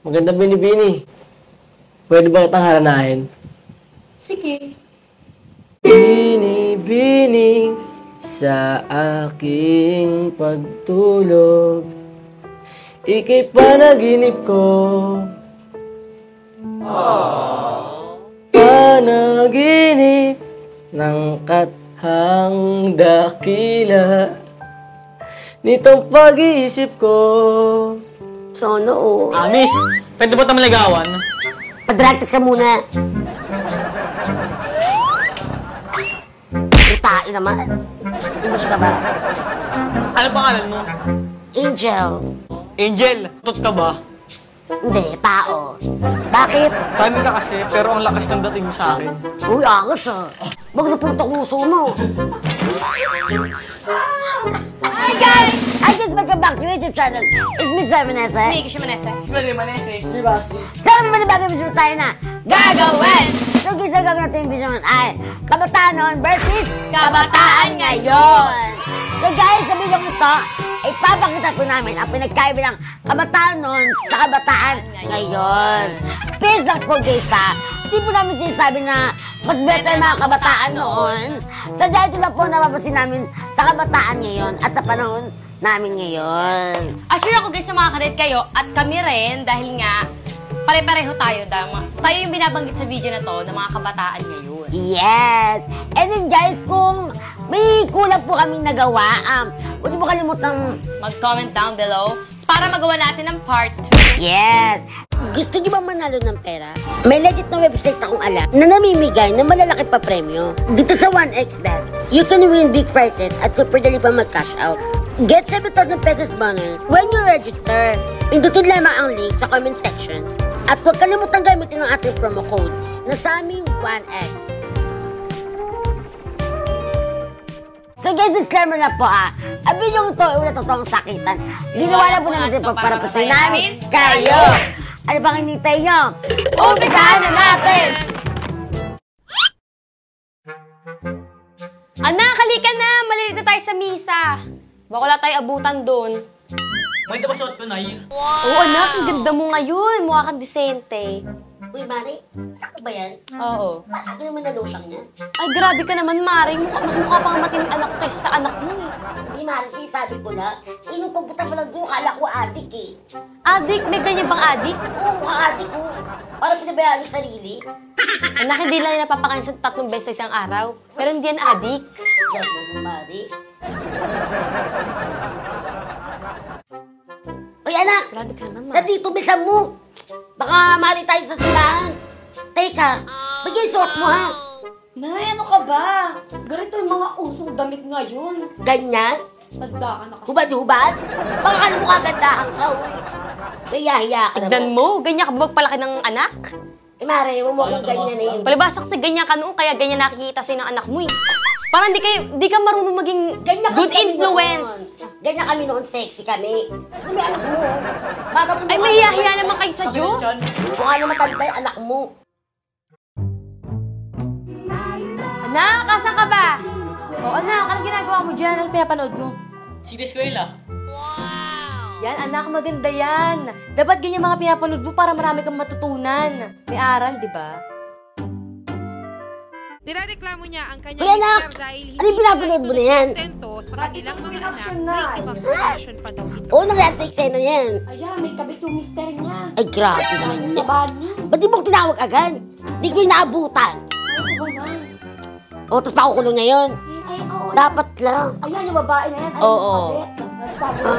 Maganda binibini. Pwede ba kitang haranahin? Sige. Bini-bini sa aking pagtulog, ika'y panaginip ko. Panaginip ng kathang dakila nitong pag-iisip ko. Sana oo. Miss, pwede ba tayo maligawan? Padragtas ka muna. Utain naman. Imus ka ba? Ano pangalan mo? Angel. Angel, tot ka ba? Hindi, tao. Bakit? Timing ka kasi, pero ang lakas ng dating mo sa akin. Uy, angas ah. Bakit sa puntang uso mo? Hi guys! I just welcome back to YouTube channel. It's me, Vanessa. It's me, Kisha Manessa. Pwede, Manese. Sana naman bagay video tayo na Gagawin! So guys, ang gagawin natin yung video ngayon ay kabataan noon versus Kabataan ngayon! So guys, sa video ito, ipapakita po namin ang pinagkaiba ng kabataan noon sa kabataan ngayon. Please lang po guys ha, hindi po namin sinasabi na mas better mga kabataan noon. Sadya ito lang po napapasin namin sa kabataan ngayon at sa panahon namin ngayon. Assure ako guys na makakarit kayo at kami rin dahil nga pare-pareho tayo. Tayo yung binabanggit sa video na to ng mga kabataan ngayon. Yes! And then guys, kung may kulang po kaming nagawa, huwag niyo po kalimutang Mag-comment down below para magawa natin ng part 2. yes! Gusto niyo ba manalo ng pera? May legit na website akong alam na namimigay ng malalaki pa premyo. Dito sa 1xBet, you can win big prizes at super dali pa mag-cash out. Get 7,000 pesos bonus when you register. Pindutin lamang ang link sa comment section. At huwag kalimutang gamitin ang ating promo code na Sammy 1x. So guys, disclaimer na po ang video ito ay wala totoong sakitan. Ginawa po natin para pasayin namin kayo. Ano bang hinintay nyo? Umpisahan na natin! Anak, halika na! Malilate na tayo sa misa. Baka wala tayo abutan doon. May tapos ko, Nay. Oo, anak, ang ganda mo ngayon. Mukha kang disente. Uy, Mari, anak ba yan? Oo. Bakit naman nalosyang yan? Ay, grabe ka naman, Mari. Mas mukha pang matining anak ko kaysa sa anak mo eh. Hindi, Mari, sinasabi ko na. Nung pagpunta pa lang doon, kala ko adik eh. Adik? May ganyan bang adik? Oo, mukha adik ko. Parang pinabayaan yung sarili. Anak, hindi lang yung napapakain sa 3 beses sa isang araw. Pero hindi yan adik. Yan naman, Mari. Uy, anak! Grabe ka naman. Nandito, bisan mo! Baka mali tayo sa silahan. Teka, bagay suot mo ha. Nay, ano ka ba? Ganito yung mga usong damit ngayon. Ganyan? Tanda ka na kasi. Hubad-hubad? Baka kala mo kagandahan ka, uy. Kaya-hiya ka Tignan naman. mo, ganyan ka ba magpalaki ng anak? Eh, Mare, huwag mo akong ganyan na yun. Palibasa kasi ganyan ka noon, kaya ganyan nakikita sa'yo ng anak mo eh. Parang di ka marunong maging Ganyan good kasi kami influence. noon. Ganyan kami noon, sexy kami. Ano may anak mo? Baga mo Ay, mukha mahiya-hiya naman kayo sa Diyos. Mukha na matanda yung anak mo. Anak, asan ka ba? O anak, anong ginagawa mo dyan? Ano pinapanood mo? Sige, eskwela. Yan, anak, maganda yan. Dapat ganyan mga pinapanood mo para marami kang matutunan. May aral, di ba? Nirereklamo niya ang kanyang Uy, anak! mister dahil Ano yung pinapanood mo na yan? sustento sa kanilang mga anak na ibang relasyon pa daw ito. Oo, nangyari sa eksena niyan. Ayan, may kabit yung mister niya. Ay, grabe naman Sa niya. bani. Ba't di mo ko tinawag agad? Di ko yung naabutan. Ano ba na? O, tapos pakukulong niya yun. Ay, oo. Dapat lang. Ayan, yung babae na yan. Ay, Oo. yung kabit. Nagsabi ko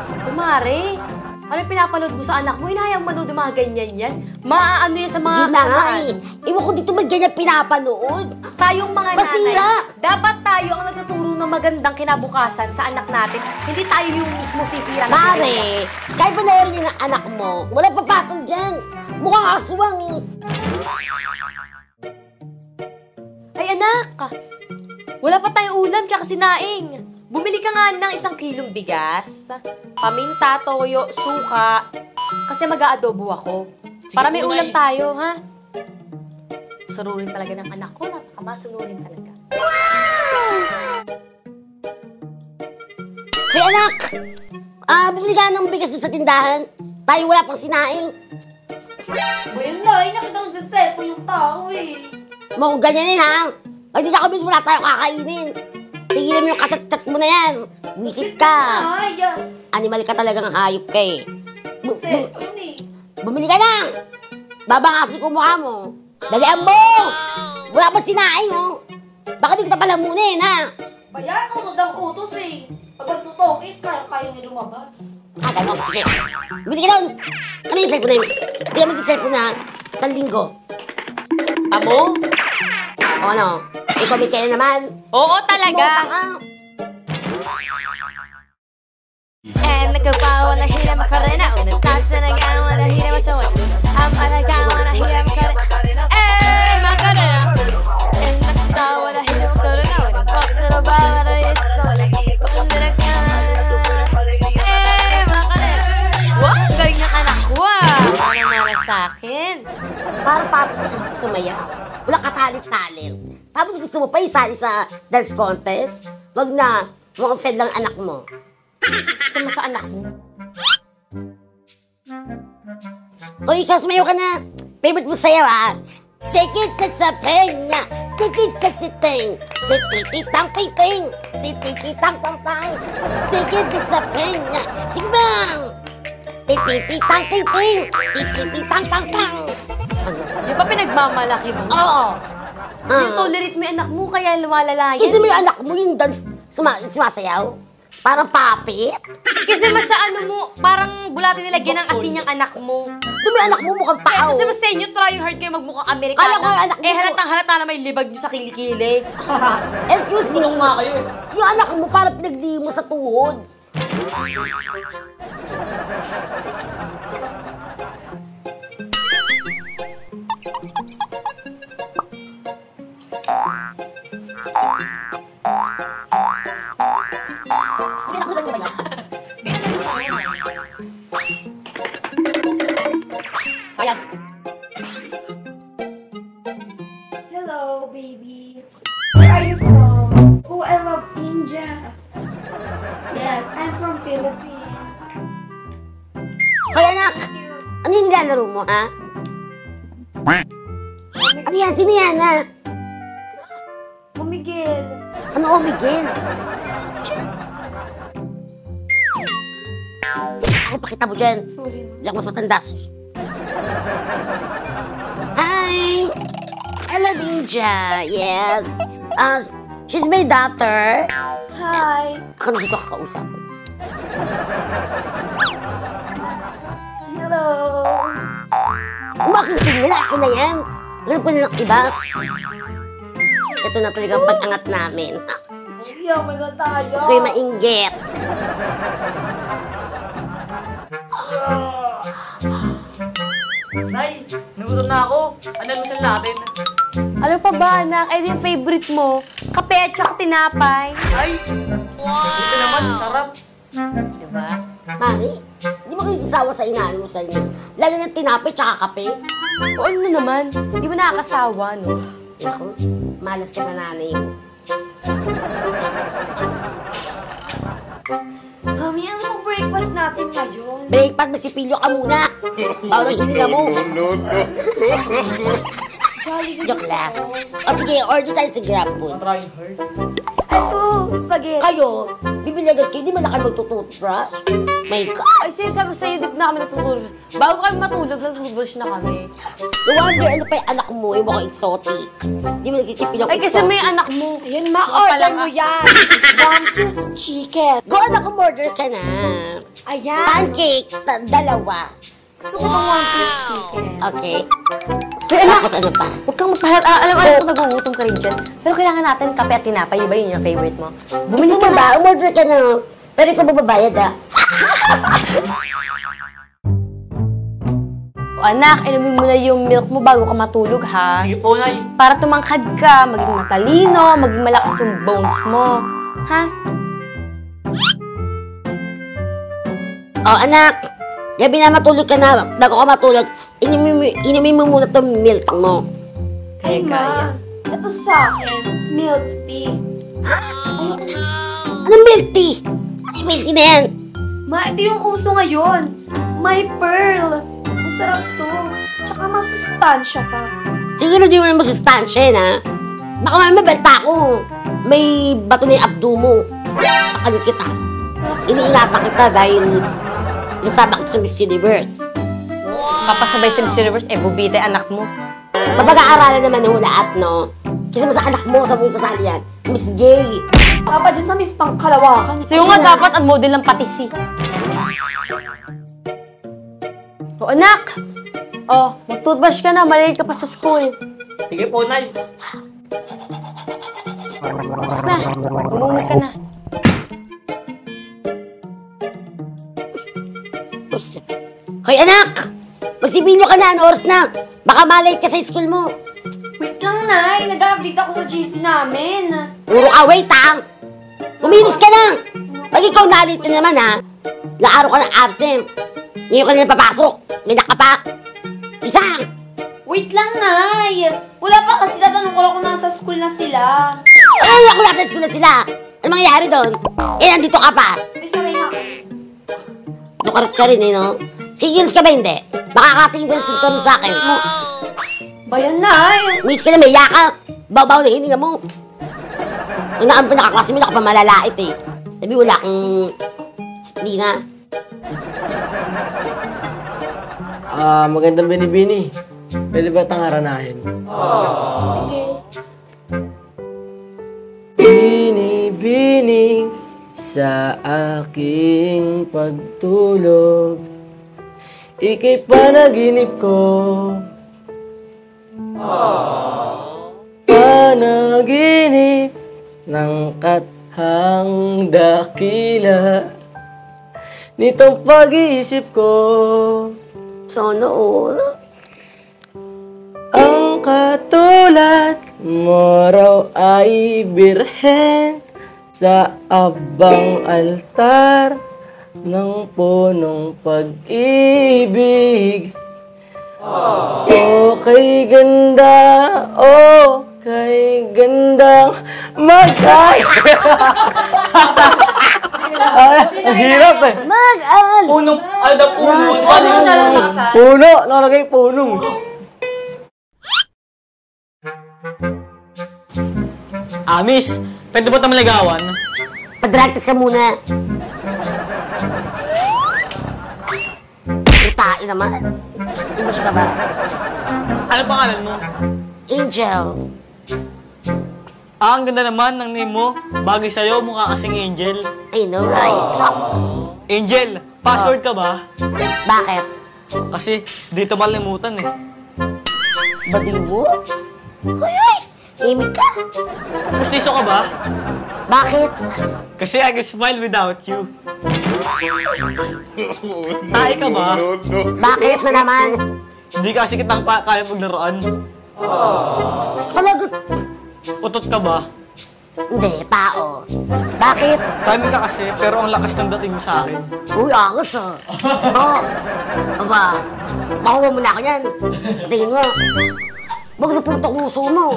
sa Kumari, ano yung pinapanood mo sa anak mo? Hinahayang manood yung mga ganyan yan. Maaano yan sa mga... Yun na nga ano, eh. Iwan ko dito ba't ganyan pinapanood? Tayong mga Masira! nanay, dapat tayo ang nagtuturo ng magandang kinabukasan sa anak natin. Hindi tayo yung mismo sisira. Mare, kahit panoorin niya ng anak mo, wala papatol dyan. Mukhang aswang eh. Ay anak, wala pa tayong ulam tsaka sinaing. Bumili ka nga ng 1 kilong bigas, paminta, toyo, suka, kasi mag-aadobo ako. Para may ulam tayo, ha? Sunurin talaga ng anak ko, napakamasunurin talaga. Hey anak! Bumili ka ng bigas doon sa tindahan. Tayo wala pang sinaing. Ayun na, nakita ko sa cellphone yung tao eh. Mo kung ganyanin ha. Pag di ka kabis, wala tayo kakainin. Tigilan mo yung kachat-chat mo na yan. Visit ka. Ay, Animal ka talagang hayop ka eh. cellphone eh. Bumili ka na. Babangasin ko mukha mo. Dalian mo! Wala pang sinaing oh. Baka di kita palamunin ha. Bayan, utos ng utos eh. Pag magtutokis, kaya niya lumabas. Ganon. Sige. Bumili ka doon. Ano yung cellphone na yun? Hindi naman si cellphone na 1 linggo. Amo? O ano? Ikaw may kaya naman. Oo talaga. Nagkabawa na hila makarena. Unang tatsa na gano'n na hila masawa. Ang malagawa na hila makarena. Makarena. Nagkabawa na hila makarena. Unang tatsa na bawa na hila masawa. Wow, galing ng anak ko Ano naman sa akin? Parang papagod ka sumaya. Wala katalit-talit. Tapos gusto mo pa isali sa dance contest? Wag na. Mukhang fed lang anak mo. Gusto mo sa anak mo? O ikaw, sumayaw ka na. Favorite mo sayaw ha. Sikit ka sa penya. Tikit sa siting. Titititang piting. Titititang tang. Sikit ka sa penya. Sige bang. Titititang piting. Titititang tang. Di ba pinagmamalaki mo? Oo. Yung tolerate mo yung anak mo, kaya lumalala yan. Kasi mo yung anak mo yung dance sumasayaw. Parang papit. Kasi mas sa ano mo, parang bulati nilagyan ng asin yung anak mo. Doon yung anak mo mukhang pao. Kasi mas sa inyo, trying hard kayo magmukhang Amerikano. Kala ko yung anak mo. Halatang halata na may libag nyo sa kilikili. Excuse me. nga kayo. Yung anak mo parang pinagli mo sa tuhod. Ayan. Hello, baby. Where are you from? Oh, I love India. Yes, I'm from Philippines. Hoy anak, ano yung nilalaro mo ha? Ano yan? Sino yan ha? Oh, Miguel. Ano Miguel? Ako pakita mo dyan. Sorry. Hindi ako mas matanda. Hi! I love India. Yes. She's my daughter. Hi. Ako na dito kakausap. Hello. Umakinig nila. Ako na yan. Ganun pa nilang iba. Ito na talaga ang pag-angat namin. Oh my God, tayo. Ako'y mainggit. Nay, nagutom na ako. Ano almusal natin? Ano pa ba, anak? Eh, yung favorite mo, kape at saka tinapay. Ay! Ito naman, sarap. Diba? Mari, di ba kayo sasawa sa inaalmusal niyo? Lagi ng tinapay tsaka kape. O ano naman, di ba nakakasawa, no? Naku, malas ka sa nanay mo. Mami, ano pong breakfast natin ngayon? Breakfast, masipilyo ka muna. Parang hininga mo. Jolly good. Joke lang. O sige, order tayo sa Grab Food. Trying hard. Ako, spaghetti. Kayo, bibili agad kayo, di man na kayo magtututbrush. May ka. Ay, sinasabi sa'yo, di na kami natutulog. Bago kami matulog, nag-brush na kami. No wonder, ano pa yung anak mo, yung mukhang exotic. Di mo nagsisipil yung Ay, kasi may anak mo. Ayun, ma-order mo yan. One piece chicken. Go, anak, umorder ka na. Ayan. Pancake, dalawa. Gusto ko ng one piece chicken. Okay. Tapos ano pa? Huwag kang mapahat. Alam ko nagugutom ka rin dyan. Pero kailangan natin kape at tinapay. Di ba yun yung favorite mo? Bumili ka ba? Umorder ka na. Pero ikaw babayad ah. Anak, inumin mo na yung milk mo bago ka matulog, ha? Sige po, Nay. Para tumangkad ka, maging matalino, maging malakas yung bones mo. Ha? Oh, anak. Gabi na matulog ka na. Bago ka matulog, inumin mo muna itong milk mo. Ay, ma. Ito sa akin, milk tea. Anong milk tea? Ano yung milk tea na yan? Ma, ito yung uso ngayon. My pearl. Masarap to. Tsaka masustansya pa. Siguro di mo naman masustansya yun, ha? Baka may mabenta ko. May bato na yung abdo mo. Sakan kita. Iniingatan kita dahil nasama kita sa Miss Universe. Papasabay sa Miss Universe, bubita anak mo. Mapag-aaralan naman ho lahat, no? Kasi mo sa anak mo, sa mong sasali yan. Miss Gay. Papa, dyan sa Miss Pangkalawakan. So yung nga dapat ang model ng patisi. O anak! Oh, mag-toothbrush ka na, malilate ka pa sa school. Sige po, Nay. Tapos na, umumit ka na. Hoy anak! Magsibilyo ka na, ano oras na? Baka malate ka sa school mo. Wait lang, Nay. Nag-update ako sa GC namin. Puro ka, wait ha! Kumilos ka lang! Pag ikaw nalate na naman ha, ilang araw ka na absent. Ngayon ka na papasok. Ngayon ka pa. Isang! Wait lang, Nay. Wala pa kasi tatanong ko lang kung nasa school na sila. Ay, ako nasa school na sila. Ano mangyayari doon? Eh, nandito ka pa. May saray na ako. Lukarit ka rin eh, no? Sigils ka ba hindi? Makakatingin pa yung symptom sa akin. Bayan, Nay. Umilis ka na, may yakap. Baw-baw na hininga mo. Yung pinakaklase mo, naka pa malalait eh. Sabi, wala kang disiplina. Magandang binibini. Pwede ba tangaranahin? Sige. Binibining sa aking pagtulog, ika'y panaginip ko. Panaginip ng kathang dakila, nitong pag-iisip ko. Sana all. Ang katulad mo raw ay birhen sa abang altar ng punong pag-ibig. O kay ganda, o kay gandang mag-ay. Ang hirap eh. Mag-al! Punong, ano daw puno? Ano yung nalalakasan? Puno, nakalagay puno. Miss, pwede ba tayo maligawan? Padragtas ka muna. Utain naman. Imbus ka ba? Ano pangalan mo? Angel. Ang ganda naman ng name mo. Bagay sa'yo, mukha kasing Angel. I know, right? Angel, password ka ba? Bakit? Kasi dito malimutan eh. Badiw mo? Hoy, hoy! Imig ka? Pustiso ka ba? Bakit? Kasi I can smile without you. Tae ka ba? Bakit na naman? Hindi kasi kitang kaya paglaruan. Talaga? Utot ka ba? Hindi, tao. Bakit? Timing ka kasi, pero ang lakas ng dating mo sa akin. Uy, angas ah. Oo. Aba, makuha mo na ako yan. Tingin mo. Bago sa putok uso mo.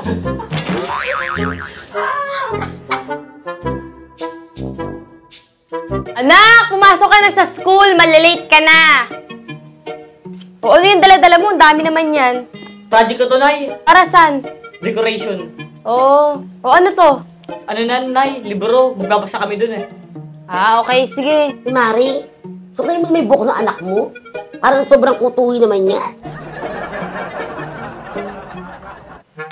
Anak, pumasok ka na sa school, malilate ka na. O ano yung dala-dala mo? Ang dami naman yan. Project ko to, Nay. Para saan? Decoration. O ano to? Ano na, Nay? Libro. Magbabasa kami dun eh. Okay, sige. Mari, so kayo mo may buhok ng anak mo? Parang sobrang kutuwi naman niya.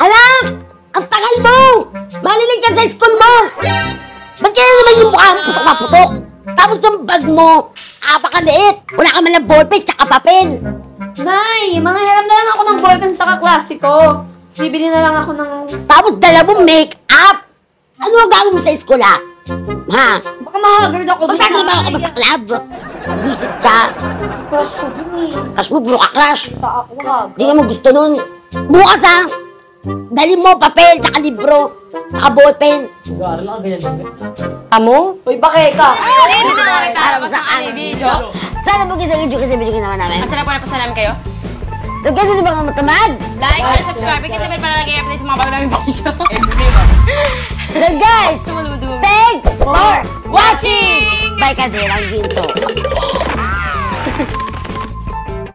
Anak! Ang tagal mo! Malilig yan sa school mo! Ba't kaya naman yung mukha mo putok na putok? Tapos yung bag mo, apakaliit! Wala ka man lang ballpen tsaka papel! Nay, mga hiram na lang ako ng boyfriend sa kaklase ko. Bibili na lang ako ng... Tapos dala mo make-up! Ano ang gagawin mo sa school, ha? Ha? Baka mahagard ako dun. Magtatrabaho ka ba sa club? Visit ka? Crush ko dun eh. Crush mo, bro ka crush! Ta ako hag. Di ka mo gusto nun. Bukas, ha? Dali mo papel, tsaka libro, tsaka ballpen. Mag-aaral lang, ganyan lang. Tamo? Uy, bakit ka? Hindi na mga naglalabas ng aming video. Sana po kasi video naman namin. Masarap po na pasalam kayo. So, kasi di ba ka matamad? Like, share, subscribe. Kita para lagi update sa mga bago namin video. Everyday ba? So guys, thanks for watching! Bye, Kadirang Ginto.